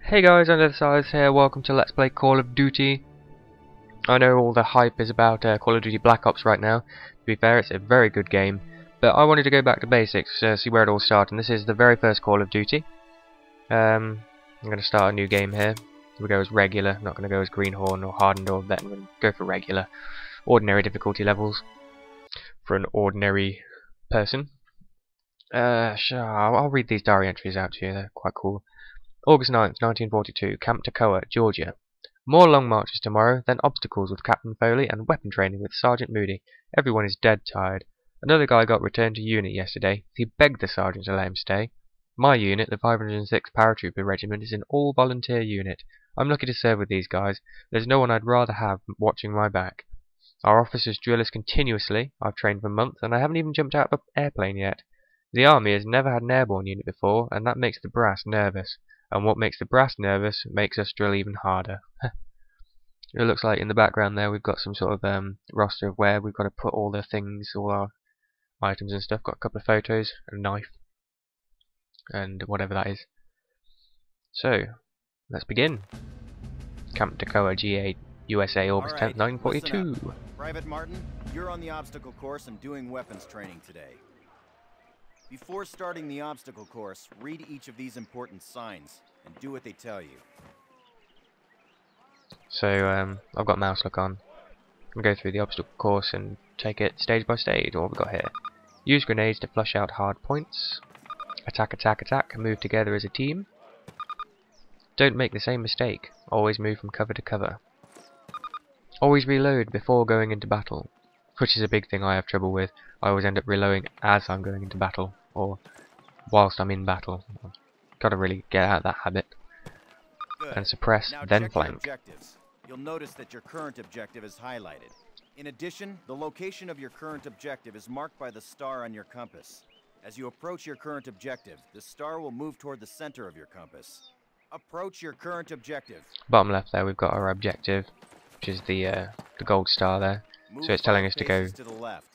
Hey guys, Undersize here, welcome to Let's Play Call of Duty. I know all the hype is about Call of Duty Black Ops right now. To be fair, it's a very good game. But I wanted to go back to basics, see where it all started, and this is the very first Call of Duty. I'm going to start a new game here. We'll go as regular, not going to go as Greenhorn or Hardened or Veteran. Go for regular. Ordinary difficulty levels for an ordinary person. Sure, I'll read these diary entries out to you, they're quite cool. August 9th, 1942, Camp Toccoa, Georgia. More long marches tomorrow, then obstacles with Captain Foley and weapon training with Sergeant Moody. Everyone is dead tired. Another guy got returned to unit yesterday. He begged the sergeant to let him stay. My unit, the 506th Paratrooper Regiment, is an all-volunteer unit. I'm lucky to serve with these guys. There's no one I'd rather have watching my back. Our officers drill us continuously. I've trained for months, and I haven't even jumped out of an airplane yet. The army has never had an airborne unit before, and that makes the brass nervous. And what makes the brass nervous makes us drill even harder. It looks like in the background there we've got some sort of roster of where we've got to put all the things, all our items and stuff. Got a couple of photos, a knife, and whatever that is. So, let's begin. Camp Toccoa, GA, USA, August 10th, 1942. Private Martin, you're on the obstacle course and doing weapons training today. Before starting the obstacle course, read each of these important signs and do what they tell you. So, I've got mouse look on. I'm going to go through the obstacle course and take it stage by stage. What have we got here? Use grenades to flush out hard points. Attack, attack, attack. Move together as a team. Don't make the same mistake. Always move from cover to cover. Always reload before going into battle. Which is a big thing I have trouble with. I always end up reloading as I'm going into battle, or whilst I'm in battle. Gotta really get out of that habit. Good. And suppress, now then check flank. your objectives. You'll notice that your current objective is highlighted. In addition, the location of your current objective is marked by the star on your compass. As you approach your current objective, the star will move toward the center of your compass. Approach your current objective. Bottom left there we've got our objective, which is the gold star there. Move So it's telling us to go to the left.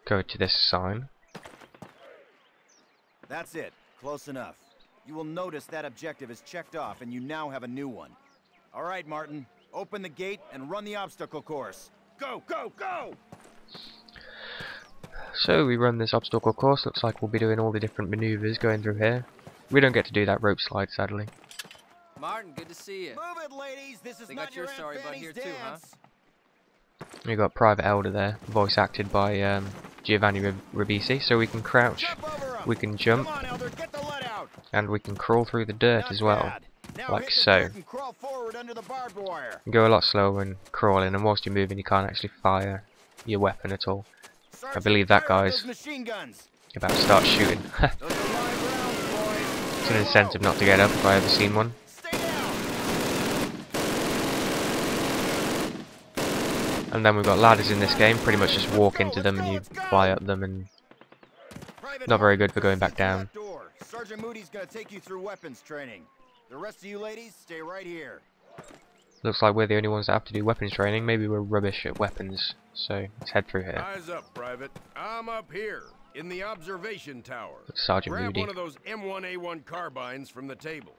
to this sign. That's it. Close enough. You will notice that objective is checked off and you now have a new one. All right, Martin. Open the gate and run the obstacle course. Go, go, go! So we run this obstacle course. Looks like we'll be doing all the different maneuvers going through here. We don't get to do that rope slide, sadly. Martin, good to see you. Move it, ladies. This is They not got your Aunt sorry butt Fanny's here too, huh? dance. We got Private Elder there, voice acted by Giovanni Ribisi. So we can crouch, Jump over 'em. we can jump, Come on, Elder, get the lead out. and we can crawl through the dirt Not as well. bad. Now like hit the so. dirt and crawl forward under the barbed wire. You go a lot slower when crawling, and whilst you're moving you can't actually fire your weapon at all. Sergeant, believe that fire guy's those machine guns. About to start shooting. Those are live rounds, boys. It's an incentive not to get up if I ever seen one. Stay down. And then we've got ladders in this game, pretty much just walk into them and you fly up them, and Private not very Martin, good for going back through that down. door. Sergeant Moody's gonna take you through weapons training. The rest of you ladies, stay right here. Looks like we're the only ones that have to do weapons training. Maybe we're rubbish at weapons, so let's head through here. Eyes up, Private. I'm up here, in the observation tower. Sergeant Grab Moody. one of those M1A1 carbines from the table.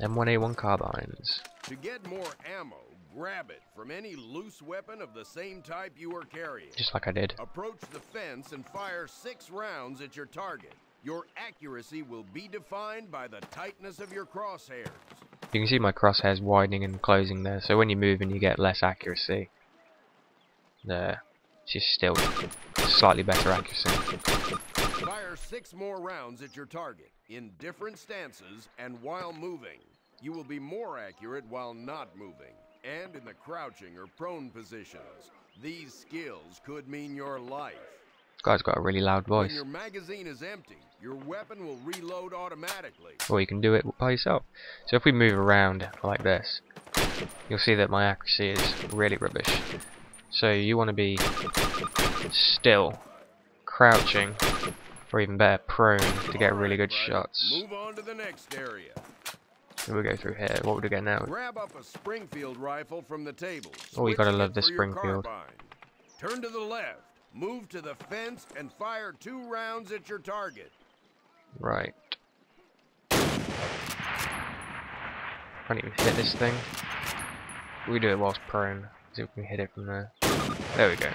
M1A1 carbines. To get more ammo, grab it from any loose weapon of the same type you are carrying. Just like I did. Approach the fence and fire 6 rounds at your target. Your accuracy will be defined by the tightness of your crosshairs. You can see my crosshairs widening and closing there, so when you're moving you get less accuracy. There. It's just still slightly better accuracy. Fire 6 more rounds at your target, in different stances and while moving. You will be more accurate while not moving, and in the crouching or prone positions. These skills could mean your life. This guy's got a really loud When voice. your magazine is empty, your weapon will reload automatically. Or you can do it by yourself. So if we move around like this, you'll see that my accuracy is really rubbish. So you want to be still, crouching, or even better, prone to get really good shots. Move on to the next area. Here we go through here. What would we get now? Grab up a Springfield rifle from the table. Oh, you gotta Switch love it this for your Springfield. carbine. Turn to the left. Move to the fence and fire 2 rounds at your target. Right. Can't even hit this thing. We do it whilst prone. See if we can hit it from there. There we go.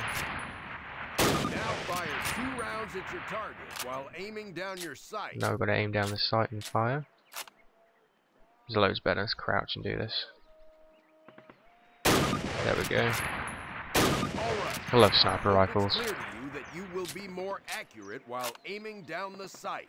Now fire 2 rounds at your target while aiming down your sight. Now we've got to aim down the sight and fire. It's loads better. Let's crouch and do this. There we go. I love sniper rifles. It's clear to you that you will be more accurate while aiming down the sight.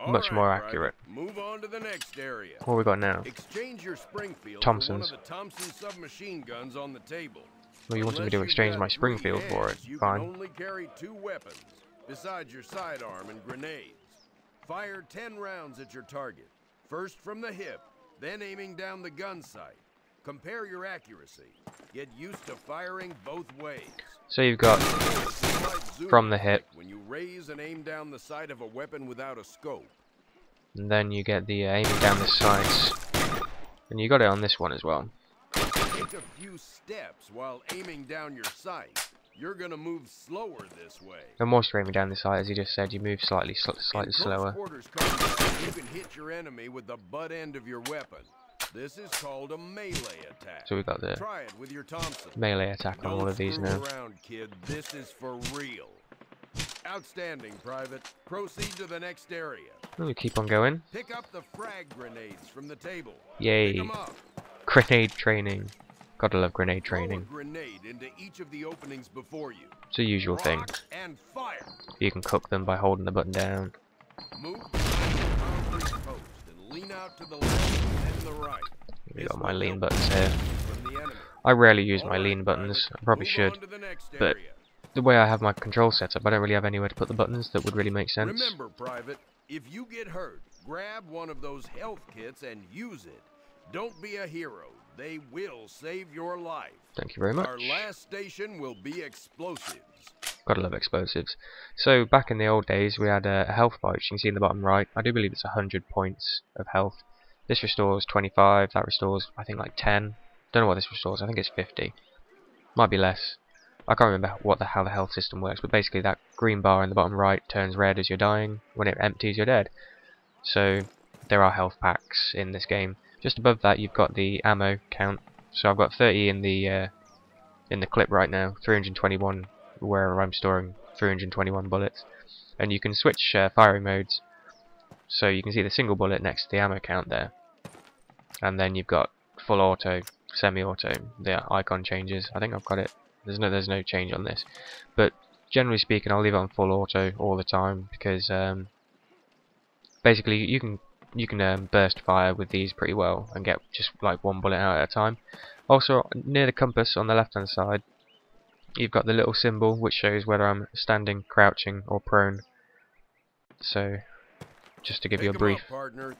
Much more accurate. Move on to the next area. What we got now? Exchange your Springfield Thompson's. for one of the Thompson submachine guns on the table. Well, you wanted me to exchange my Springfield for it. You Fine. can only carry 2 weapons, besides your sidearm and grenades. Fire 10 rounds at your target, first from the hip, then aiming down the gun sight. Compare your accuracy. Get used to firing both ways. So you've got from the hip, when you raise and aim down the sight of a weapon without a scope. and then you get the aiming down the sights. And you got it on this one as well. Take a few steps while aiming down your sight. You're gonna move slower this way. And whilst you're aiming down the sight, as you just said, you move slightly In slower. close quarters combat, you can hit your enemy with the butt end of your weapon. This is called a melee attack. So we've got the Try it with your Thompson. melee attack on all of these now. Don't screw around, kid. This is for real. Outstanding, Private. Proceed to the next area. We keep on going. Pick up the frag grenades from the table. Yay. Pick 'em up. Grenade training. Gotta love grenade Throw a training. grenade into each of the openings before you. It's a usual thing. Rock and fire. You can cook them by holding the button down. Move to the concrete post and lean out to the left and the right. We This got my will lean help buttons here. from the enemy. I rarely use my All lean right, buttons. Private. I probably Move should. on to the next but area. The way I have my control set up, I don't really have anywhere to put the buttons that would really make sense. Remember, Private, if you get hurt, grab one of those health kits and use it. Don't be a hero. They will save your life. Thank you very much. Our last station will be explosives. Gotta love explosives. So back in the old days, we had a health bar, which you can see in the bottom right. I do believe it's 100 points of health. This restores 25. That restores, I think, like 10. Don't know what this restores. I think it's 50. Might be less. I can't remember how the health system works, but basically that green bar in the bottom right turns red as you're dying. When it empties, you're dead. So there are health packs in this game. Just above that, you've got the ammo count. So I've got 30 in the clip right now, 321 where I'm storing 321 bullets, and you can switch firing modes. So you can see the single bullet next to the ammo count there, and then you've got full auto, semi-auto. The icon changes. I think I've got it. There's no change on this, but generally speaking, I'll leave it on full auto all the time because basically you can burst fire with these pretty well and get just like one bullet out at a time. Also, near the compass on the left hand side, you've got the little symbol which shows whether I'm standing, crouching, or prone. So, just to give you a brief, let's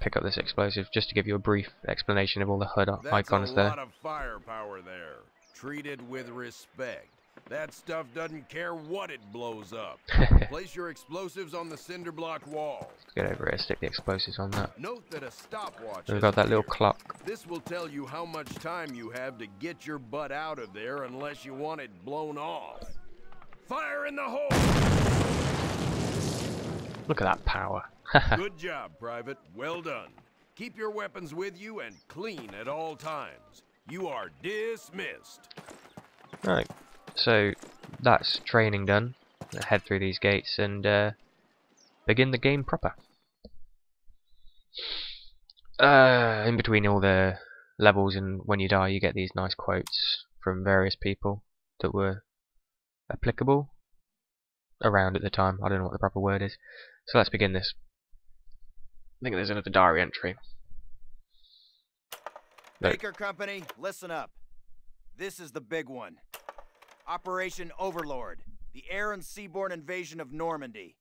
pick up this explosive, just to give you a brief explanation of all the HUD icons there. That's a lot of firepower there. Treat it with respect. That stuff doesn't care what it blows up. Place your explosives on the cinder block wall. Let's get over here, stick the explosives on that. Note that a stopwatch. We've got that little clock. This will tell you how much time you have to get your butt out of there unless you want it blown off. Fire in the hole! Look at that power. Good job, Private. Well done. Keep your weapons with you and clean at all times. You are dismissed. Right, so that's training done. Head through these gates and begin the game proper. In between all the levels and when you die, you get these nice quotes from various people that were applicable around at the time. I don't know what the proper word is. So let's begin this. I think there's another diary entry. Baker Company, listen up. This is the big one. Operation Overlord, the air and seaborne invasion of Normandy.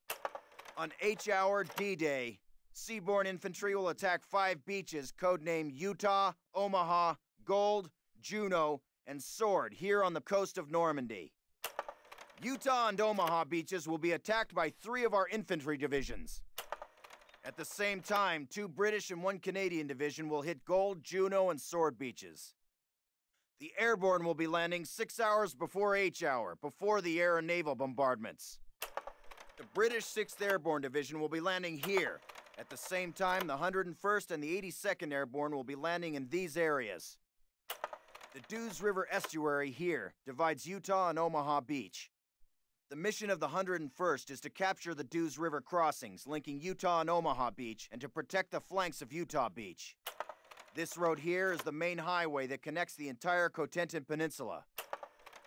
On H-Hour D-Day, seaborne infantry will attack 5 beaches codenamed Utah, Omaha, Gold, Juno, and Sword here on the coast of Normandy. Utah and Omaha beaches will be attacked by 3 of our infantry divisions. At the same time, 2 British and 1 Canadian division will hit Gold, Juno, and Sword beaches. The airborne will be landing 6 hours before H-Hour, before the air and naval bombardments. The British 6th Airborne Division will be landing here, At the same time, the 101st and the 82nd Airborne will be landing in these areas. The Dews River estuary here divides Utah and Omaha Beach. The mission of the 101st is to capture the Dews River crossings linking Utah and Omaha Beach and to protect the flanks of Utah Beach. This road here is the main highway that connects the entire Cotentin Peninsula.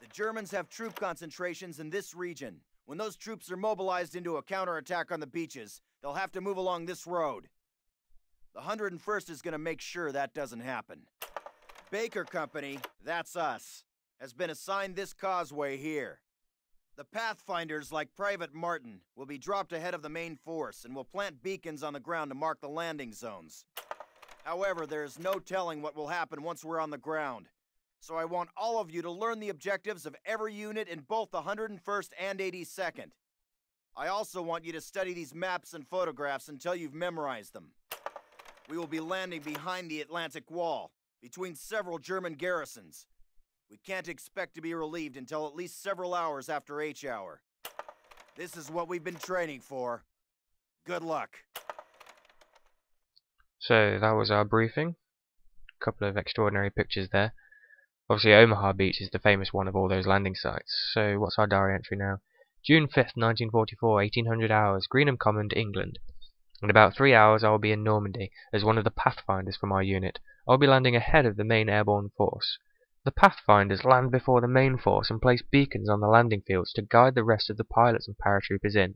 The Germans have troop concentrations in this region. When those troops are mobilized into a counterattack on the beaches, they'll have to move along this road. The 101st is going to make sure that doesn't happen. Baker Company, that's us, has been assigned this causeway here. The Pathfinders, like Private Martin, will be dropped ahead of the main force and will plant beacons on the ground to mark the landing zones. However, there is no telling what will happen once we're on the ground. So I want all of you to learn the objectives of every unit in both the 101st and 82nd. I also want you to study these maps and photographs until you've memorized them. We will be landing behind the Atlantic Wall, between several German garrisons. We can't expect to be relieved until at least several hours after H hour. This is what we've been training for. Good luck. So that was our briefing. A couple of extraordinary pictures there. Obviously Omaha Beach is the famous one of all those landing sites. So what's our diary entry now? June 5th, 1944, 1800 hours, Greenham Common, England. In about 3 hours I will be in Normandy as one of the Pathfinders from our unit. I will be landing ahead of the main airborne force. The Pathfinders land before the main force and place beacons on the landing fields to guide the rest of the pilots and paratroopers in.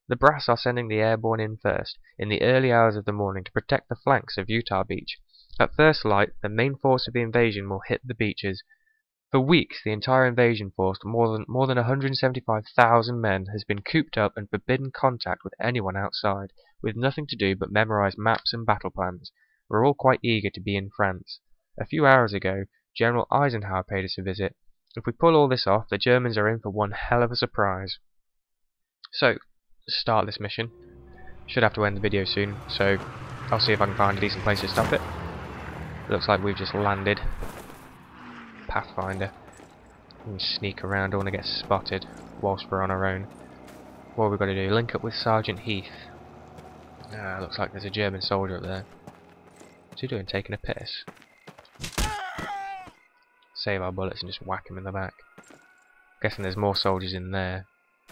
The brass are sending the airborne in first, in the early hours of the morning, to protect the flanks of Utah Beach. At first light, the main force of the invasion will hit the beaches. For weeks, the entire invasion force, more than 175,000 men, has been cooped up and forbidden contact with anyone outside, with nothing to do but memorize maps and battle plans. We're all quite eager to be in France. A few hours ago, General Eisenhower paid us a visit. If we pull all this off, the Germans are in for one hell of a surprise. So, to start this mission, should have to end the video soon, so I'll see if I can find a decent place to stop it. Looks like we've just landed. Pathfinder. We can sneak around, don't want to get spotted whilst we're on our own. What have we got to do? Link up with Sergeant Heath. Looks like there's a German soldier up there. What's he doing? Taking a piss? Save our bullets and just whack him in the back. Guessing there's more soldiers in there.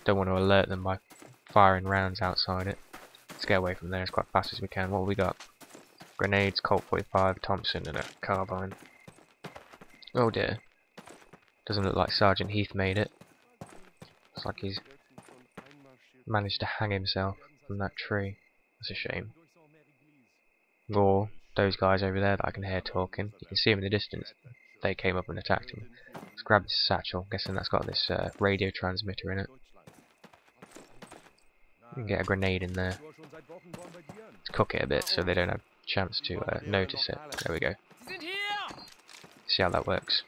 Don't want to alert them by firing rounds outside it. Let's get away from there as quite fast as we can. What have we got? Grenades, Colt 45, Thompson and a carbine. Oh dear. Doesn't look like Sergeant Heath made it. Looks like he's managed to hang himself from that tree. That's a shame. Or those guys over there that I can hear talking. You can see them in the distance. They came up and attacked him. Let's grab this satchel. Guessing that's got this radio transmitter in it. We can get a grenade in there. Let's cook it a bit so they don't have a chance to notice it. There we go. See how that works.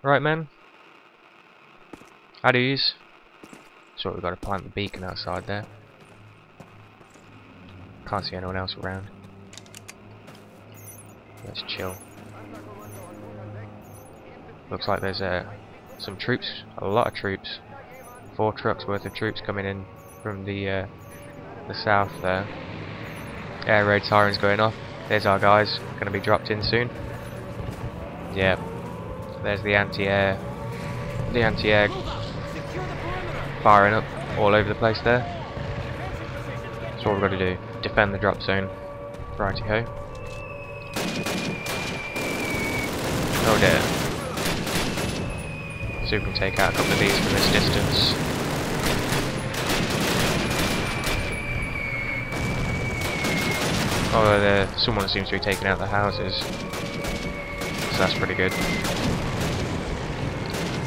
Right, men. At ease. So we've got to plant the beacon outside there. Can't see anyone else around. Let's chill. Looks like there's some troops, a lot of troops. 4 trucks worth of troops coming in from the south there. Air raid sirens going off. There's our guys, going to be dropped in soon. Yep. There's the anti-air. The anti-air firing up all over the place there. That's what we've got to do. Defend the drop zone. Righty-ho. Oh dear. See if we can take out a couple of these from this distance. Although someone seems to be taking out the houses. So that's pretty good.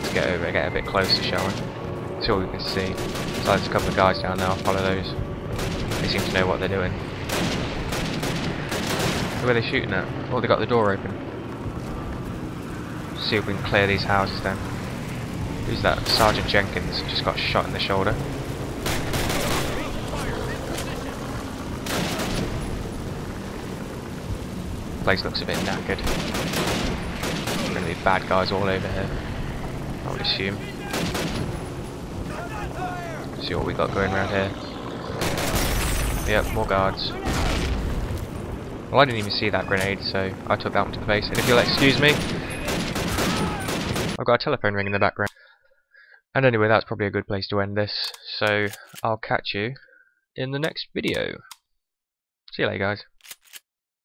Let's get over, get a bit closer, shall we? See what we can see. So there's a couple of guys down there, I'll follow those. They seem to know what they're doing. Who are they shooting at? Oh, they got the door open. See if we can clear these houses then. Who's that? Sergeant Jenkins just got shot in the shoulder. The place looks a bit knackered. There's going to be bad guys all over here, I would assume. See what we got going around here. Yep, more guards. Well, I didn't even see that grenade, so I took that one to the face. And if you'll excuse me, I've got a telephone ring in the background. And anyway, that's probably a good place to end this. So I'll catch you in the next video. See you later, guys.